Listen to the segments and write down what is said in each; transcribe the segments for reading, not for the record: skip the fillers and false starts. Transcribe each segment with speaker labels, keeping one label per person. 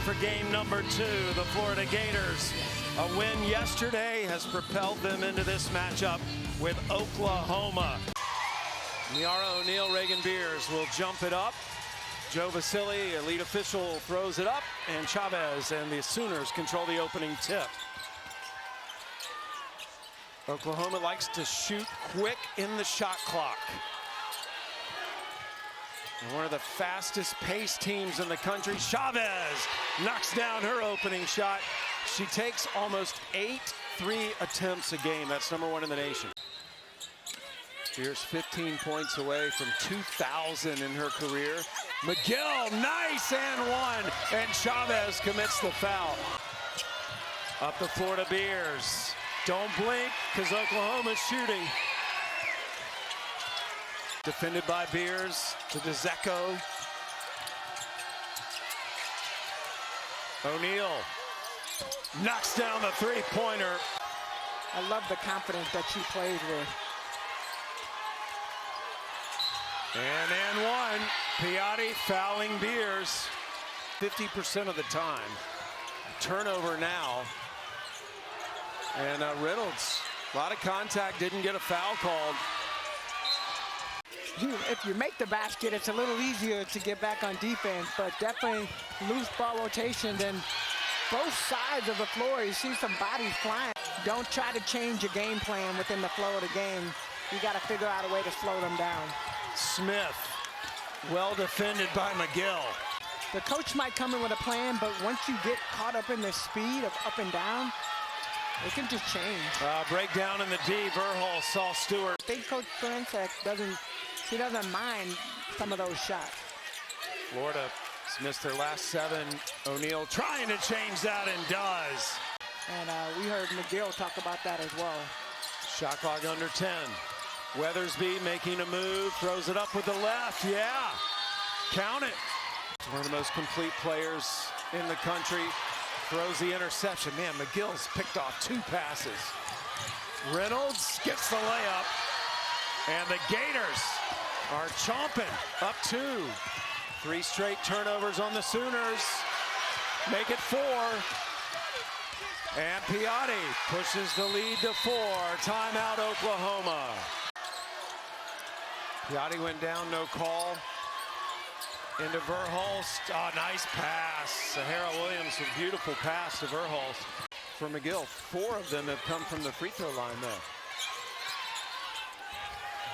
Speaker 1: for game number 2. The Florida Gators, a win yesterday has propelled them into this matchup with Oklahoma. Miara O'Neal, Reagan Beers will jump it up. Joe Vasili, a lead official, throws it up, and Chavez and the Sooners control the opening tip. Oklahoma likes to shoot quick in the shot clock. And one of the fastest paced teams in the country. Chavez knocks down her opening shot. She takes almost 8 3 attempts a game. That's #1 in the nation. Beers 15 points away from 2,000 in her career. McGill, nice and one. And Chavez commits the foul. Up the Florida Beers. Don't blink, because Oklahoma's shooting. Defended by Beers to DeZecco. O'Neal knocks down the three-pointer.
Speaker 2: I love the confidence that she plays with.
Speaker 1: And one. Piatti fouling Beers 50% of the time. Turnover now. And Reynolds, a lot of contact, didn't get a foul called.
Speaker 2: If you make the basket, it's a little easier to get back on defense, but definitely loose ball rotation. Then both sides of the floor, you see some bodies flying. Don't try to change your game plan within the flow of the game. You got to figure out a way to slow them down.
Speaker 1: Smith, well defended by McGill.
Speaker 2: The coach might come in with a plan, but once you get caught up in the speed of up and down, it can just change.
Speaker 1: Breakdown in the D. Verhul saw Stewart.
Speaker 2: I think Coach Franczek doesn't mind some of those shots.
Speaker 1: Florida has missed their last 7. O'Neal trying to change that and does.
Speaker 2: And we heard McGill talk about that as well.
Speaker 1: Shot clock under 10. Weathersby making a move, throws it up with the left. Yeah, count it. One of the most complete players in the country. Throws the interception. Man, McGill's picked off 2 passes. Reynolds gets the layup. And the Gators are chomping up 2. 3 straight turnovers on the Sooners. Make it 4. And Piatti pushes the lead to 4. Timeout, Oklahoma. Piatti went down, no call. Into Verhulst. Oh, nice pass. Sahara Williams with a beautiful pass to Verhulst. For McGill, 4 of them have come from the free throw line, though.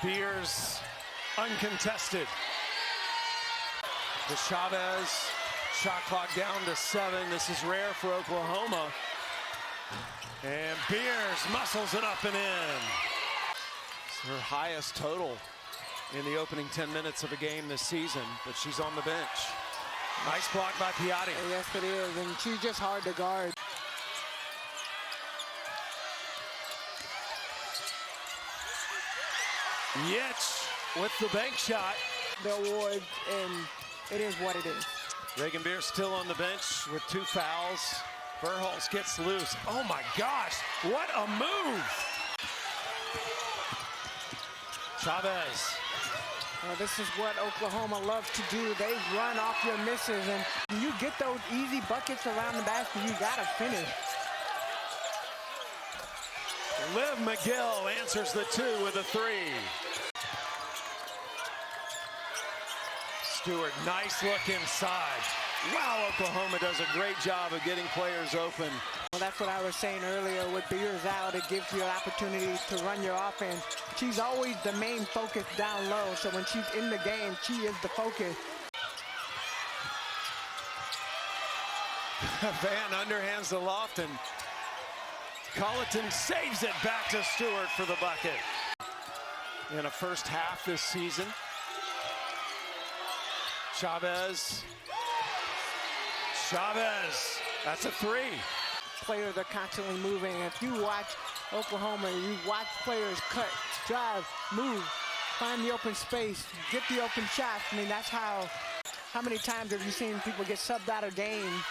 Speaker 1: Beers uncontested. The Chavez shot clock down to 7. This is rare for Oklahoma. And Beers muscles it up and in. It's her highest total in the opening 10 minutes of a game this season, but she's on the bench. Nice block by Piatti.
Speaker 2: Yes, it is, and she's just hard to guard.
Speaker 1: Yitch with the bank shot.
Speaker 2: The award, and it is what it is.
Speaker 1: Reagan Beers still on the bench with 2 fouls. Verhulst gets loose. Oh my gosh, what a move! Chavez.
Speaker 2: This is what Oklahoma loves to do. They run off your misses, and when you get those easy buckets around the basket, you gotta finish.
Speaker 1: Liv McGill answers the 2 with a 3. Stewart, nice look inside. Wow, Oklahoma does a great job of getting players open.
Speaker 2: Well, that's what I was saying earlier. With Beers out, it gives you an opportunity to run your offense. She's always the main focus down low, so when she's in the game, she is the focus.
Speaker 1: Van underhands the loft, and Colleton saves it back to Stewart for the bucket. In a first half this season. Chavez, that's a 3.
Speaker 2: Players are constantly moving. If you watch Oklahoma, you watch players cut, drive, move, find the open space, get the open shots. I mean, that's how many times have you seen people get subbed out of game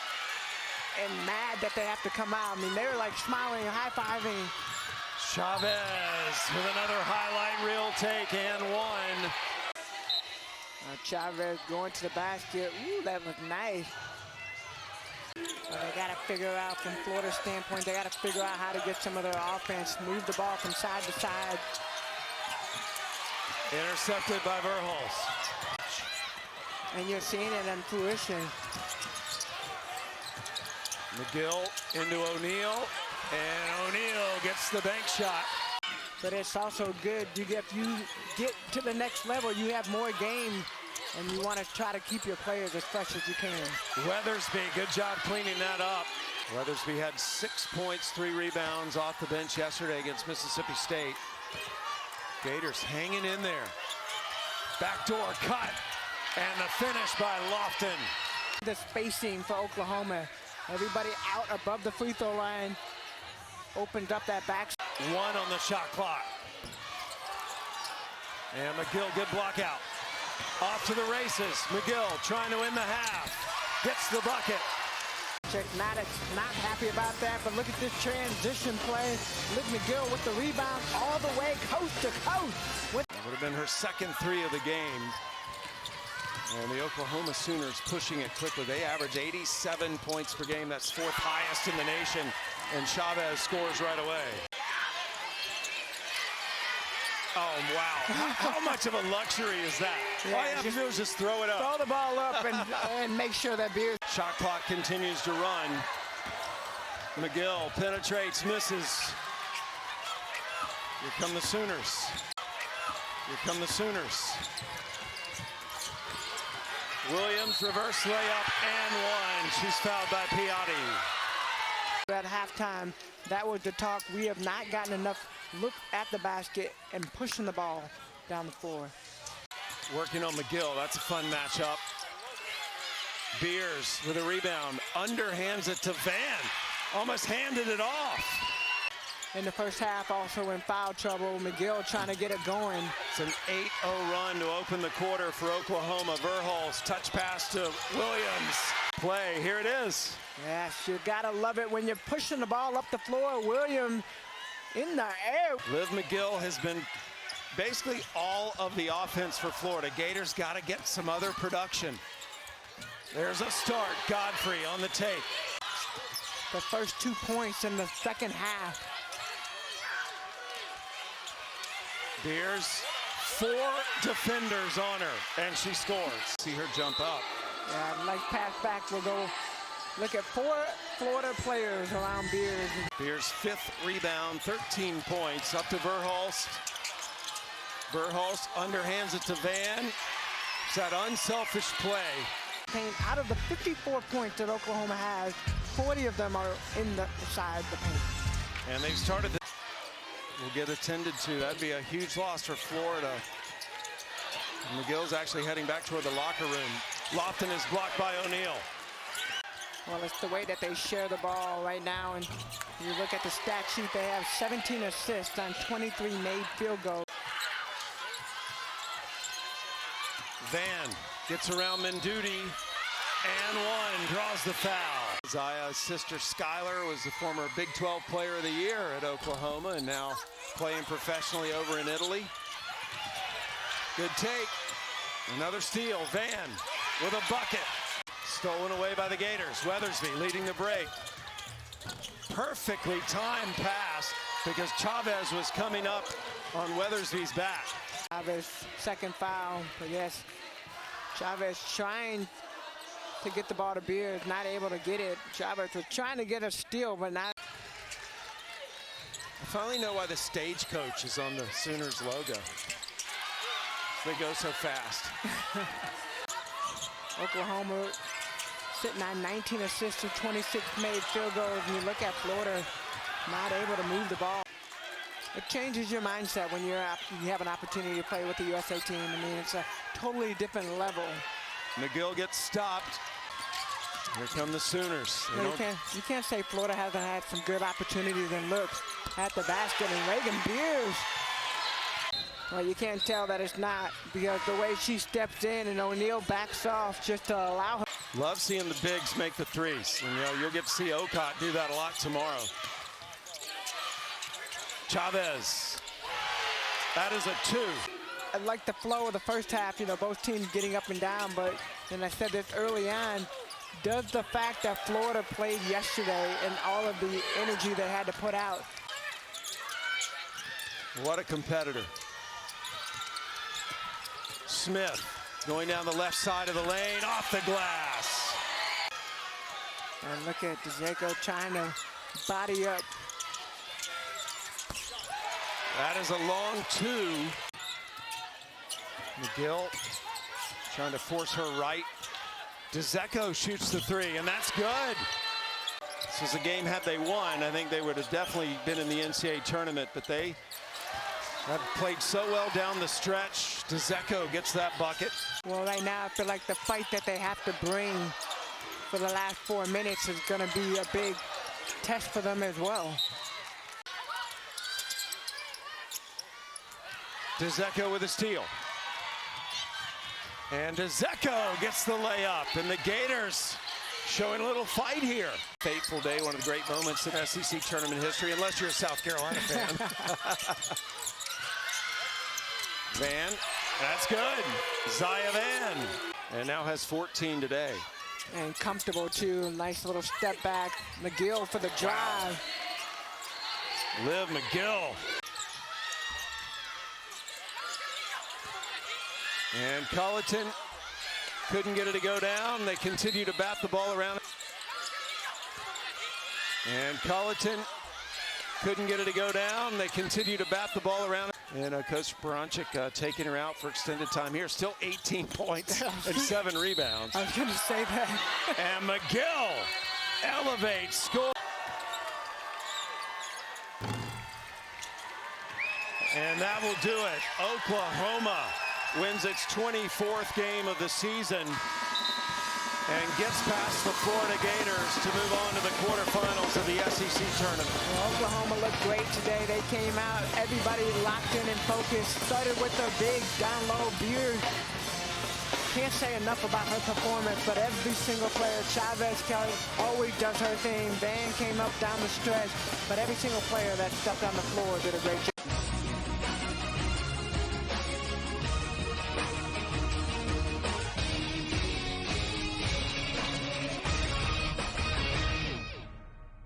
Speaker 2: and mad that they have to come out? I mean, they were like smiling and high-fiving.
Speaker 1: Chavez with another highlight reel take and 1.
Speaker 2: Chavez going to the basket. Ooh, that was nice. They got to figure out, from Florida's standpoint, they got to figure out how to get some of their offense, move the ball from side to side.
Speaker 1: Intercepted by Verhulst.
Speaker 2: And you're seeing it in fruition.
Speaker 1: McGill into O'Neal, and O'Neal gets the bank shot.
Speaker 2: But it's also good. If you get to the next level, you have more game, and you want to try to keep your players as fresh as you can.
Speaker 1: Weathersby, good job cleaning that up. Weathersby had 6 points, 3 rebounds off the bench yesterday against Mississippi State. Gators hanging in there. Backdoor cut, and the finish by Lofton.
Speaker 2: The spacing for Oklahoma. Everybody out above the free throw line opened up that back.
Speaker 1: 1 on the shot clock. And McGill, good block out. Off to the races. McGill trying to win the half. Gets the bucket.
Speaker 2: Maddox not happy about that, but look at this transition play. Look, McGill with the rebound all the way coast to coast.
Speaker 1: That would have been her second 3 of the game. And the Oklahoma Sooners pushing it quickly. They average 87 points per game. That's 4th highest in the nation. And Chavez scores right away. Oh, wow. How much of a luxury is that?
Speaker 2: Yeah,
Speaker 1: all you have to do is just throw it up.
Speaker 2: Throw the ball up and make sure that Beers.
Speaker 1: Shot clock continues to run. McGill penetrates, misses. Here come the Sooners. Here come the Sooners. Williams, reverse layup, and 1. She's fouled by Piatti.
Speaker 2: At halftime, that was the talk. We have not gotten enough look at the basket and pushing the ball down the floor.
Speaker 1: Working on McGill, that's a fun matchup. Beers with a rebound, underhands it to Van. Almost handed it off.
Speaker 2: In the first half, also in foul trouble. McGill trying to get it going.
Speaker 1: It's an 8-0 run to open the quarter for Oklahoma. Verhulst, touch pass to Williams. Play, here it is.
Speaker 2: Yes, you gotta love it when you're pushing the ball up the floor. Williams in the air.
Speaker 1: Liv McGill has been basically all of the offense for Florida. Gators gotta get some other production. There's a start. Godfrey on the take.
Speaker 2: The first 2 points in the second half.
Speaker 1: Beers, 4 defenders on her, and she scores. See her jump up.
Speaker 2: Yeah, like pass back, we'll go look at 4 Florida players around Beers.
Speaker 1: Beers' 5th rebound, 13 points, up to Verhulst. Verhulst underhands it to Van. It's that unselfish play.
Speaker 2: Out of the 54 points that Oklahoma has, 40 of them are inside the paint.
Speaker 1: And they've started the will get attended to. That'd be a huge loss for Florida. And McGill's actually heading back toward the locker room. Lofton is blocked by O'Neal.
Speaker 2: Well, it's the way that they share the ball right now. And you look at the stat sheet, they have 17 assists on 23 made field goals.
Speaker 1: Van gets around Menduti, and 1, draws the foul. Zaya's sister Skylar was the former Big 12 Player of the Year at Oklahoma and now playing professionally over in Italy. Good take. Another steal. Van with a bucket. Stolen away by the Gators. Weathersby leading the break. Perfectly timed pass because Chavez was coming up on Weathersby's back.
Speaker 2: Chavez, second foul, but yes, Chavez trying to get the ball to Beers, not able to get it. Chavez was trying to get a steal, but not.
Speaker 1: I finally know why the stagecoach is on the Sooners logo. They go so fast.
Speaker 2: Oklahoma sitting on 19 assists to 26 made field goals, and you look at Florida not able to move the ball. It changes your mindset when you have an opportunity to play with the USA team. I mean, it's a totally different level.
Speaker 1: McGill gets stopped. Here come the Sooners.
Speaker 2: You can't say Florida hasn't had some good opportunities and looks at the basket. And Reagan Beers, well, you can't tell that it's not, because the way she steps in and O'Neal backs off just to allow her.
Speaker 1: Love seeing the bigs make the threes. And you'll get to see Okot do that a lot tomorrow. Chavez. That is a 2.
Speaker 2: I like the flow of the first half, both teams getting up and down, but, and I said this early on, Does the fact that Florida played yesterday and all of the energy they had to put out.
Speaker 1: What a competitor. Smith going down the left side of the lane, off the glass.
Speaker 2: And look at Dzeko trying to body up.
Speaker 1: That is a long two. McGill trying to force her right. Dzeko shoots the three, and that's good. This was a game, had they won, I think they would have definitely been in the NCAA tournament, but they have played so well down the stretch. Dzeko gets that bucket.
Speaker 2: Well, right now, I feel like the fight that they have to bring for the last 4 minutes is going to be a big test for them as well.
Speaker 1: Dzeko with a steal. And Dzeko gets the layup, and the Gators showing a little fight here. Fateful day, one of the great moments in SEC tournament history, unless you're a South Carolina fan. Van, that's good. Zaya Van, and now has 14 today.
Speaker 2: And comfortable too, nice little step back. McGill for the drive.
Speaker 1: Liv McGill. And Colleton couldn't get it to go down. They continue to bat the ball around. And Colleton couldn't get it to go down. They continue to bat the ball around. And Coach Baranchik taking her out for extended time here. Still 18 points and 7 rebounds.
Speaker 2: I was going to say that.
Speaker 1: And McGill elevates, score. And that will do it. Oklahoma wins its 24th game of the season and gets past the Florida Gators to move on to the quarterfinals of the SEC tournament.
Speaker 2: Well, Oklahoma looked great today. They came out, everybody locked in and focused. Started with a big down low Beard. Can't say enough about her performance, but every single player, Chavez Kelly always does her thing. Van came up down the stretch, but every single player that stepped on the floor did a great job.